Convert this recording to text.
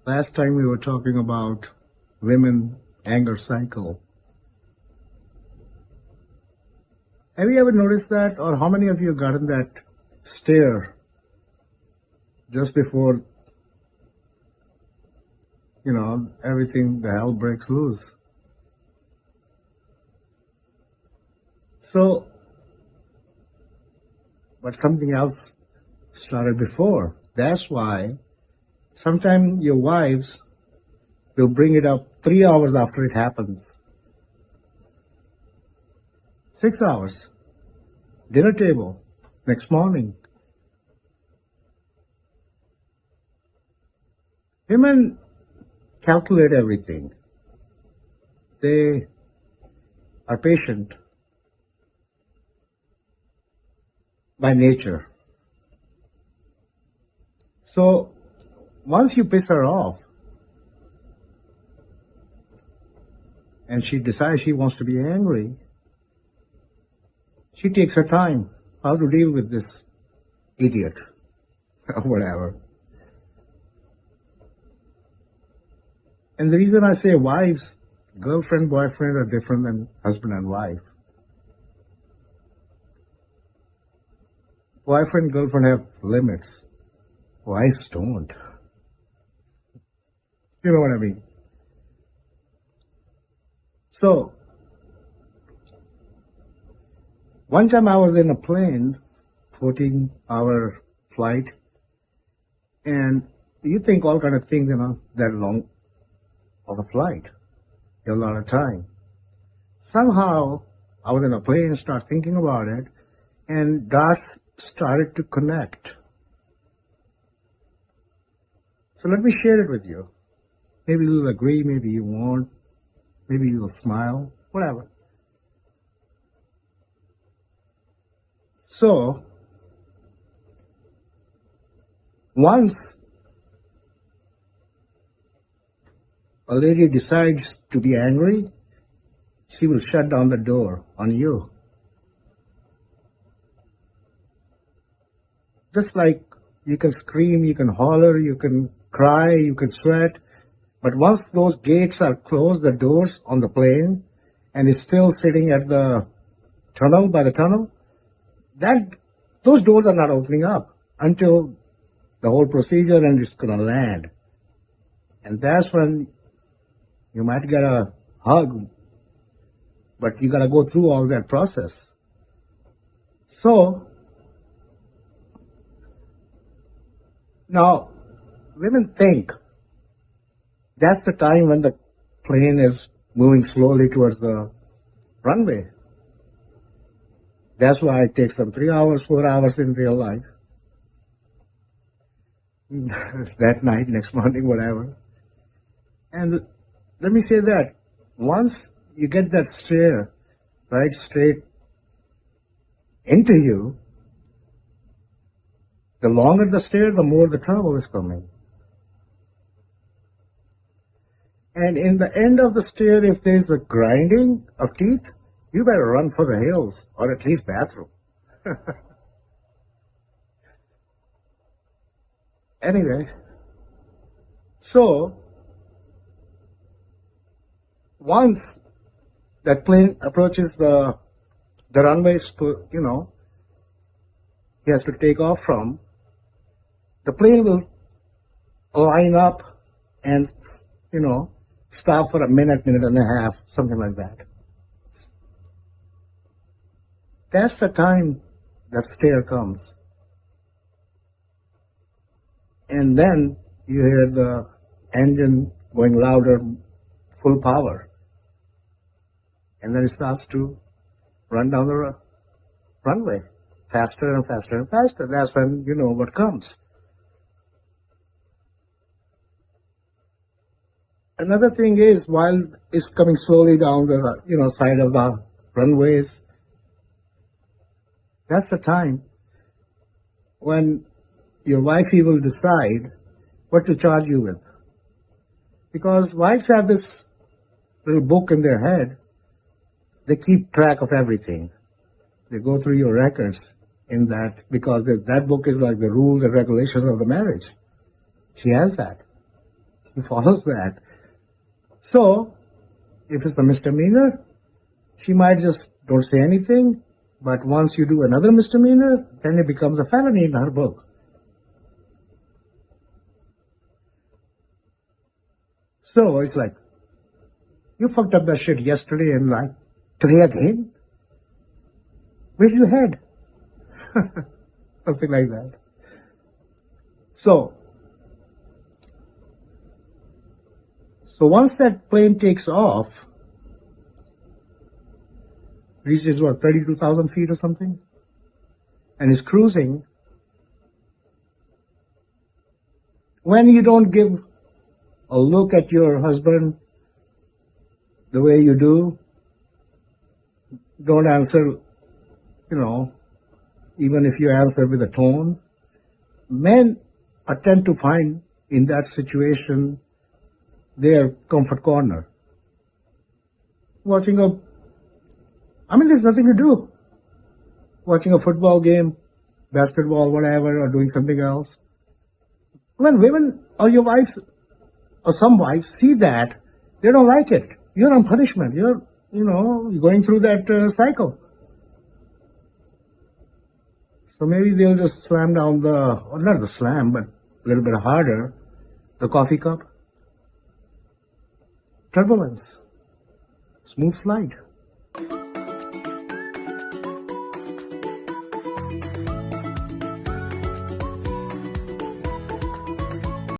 Last time we were talking about women anger cycle. Have you ever noticed that, or how many of you gotten that stare just before everything the hell breaks loose? So, but something else started before. That's why sometimes your wives will bring it up 3 hours after it happens. 6 hours. Dinner table. Next morning. Women calculate everything. They are patient by nature. So once you piss her off and she decides she wants to be angry, she takes her time how to deal with this idiot or whatever. And the reason I say wives, girlfriend, boyfriend are different than husband and wife. Boyfriend, girlfriend have limits. Wives don't. You know what I mean? So, one time I was in a plane, 14-hour flight, and you think all kind of things, that long of a flight, a lot of time. Somehow, I was in a plane, start thinking about it, and dots started to connect. So let me share it with you. Maybe you'll agree, maybe you won't, maybe you'll smile, whatever. So, once a lady decides to be angry, she will shut down the door on you. Just like you can scream, you can holler, you can cry, you can sweat, but once those gates are closed, the doors on the plane, and is still sitting at the tunnel, by the tunnel, those doors are not opening up until the whole procedure and it's going to land. And that's when you might get a hug, but you got to go through all that process. So, now, women think that's the time when the plane is moving slowly towards the runway. That's why it takes them 3 hours, 4 hours in real life. That night, next morning, whatever. And let me say that once you get that stare right straight into you, the longer the stare, the more the trouble is coming. And in the end of the stare, if there's a grinding of teeth, you better run for the hills, or at least bathroom. Anyway, so once that plane approaches the runways, he has to take off from, the plane will line up and, stop for a minute and a half, something like that. That's the time the stare comes. And then you hear the engine going louder, full power. And then it starts to run down the runway, faster and faster and faster. That's when you know what comes. Another thing is, while it's coming slowly down the side of the runways, that's the time when your wifey will decide what to charge you with. Because wives have this little book in their head. They keep track of everything. They go through your records in that, because that book is like the rules and regulations of the marriage. She has that. He follows that. So, if it's a misdemeanor, she might just don't say anything. But once you do another misdemeanor, then it becomes a felony in her book. So it's like, you fucked up that shit yesterday and like, today again? Where's your head? Something like that. So once that plane takes off, reaches what, 32,000 feet or something, and is cruising, when you don't give a look at your husband the way you do, don't answer, even if you answer with a tone, men tend to find in that situation their comfort corner. There's nothing to do. Watching a football game, basketball, whatever, or doing something else. When women or your wives, or some wives, see that, they don't like it. You're on punishment. You're going through that cycle. So maybe they'll just slam down not the slam, but a little bit harder, the coffee cup. Turbulence. Smooth flight.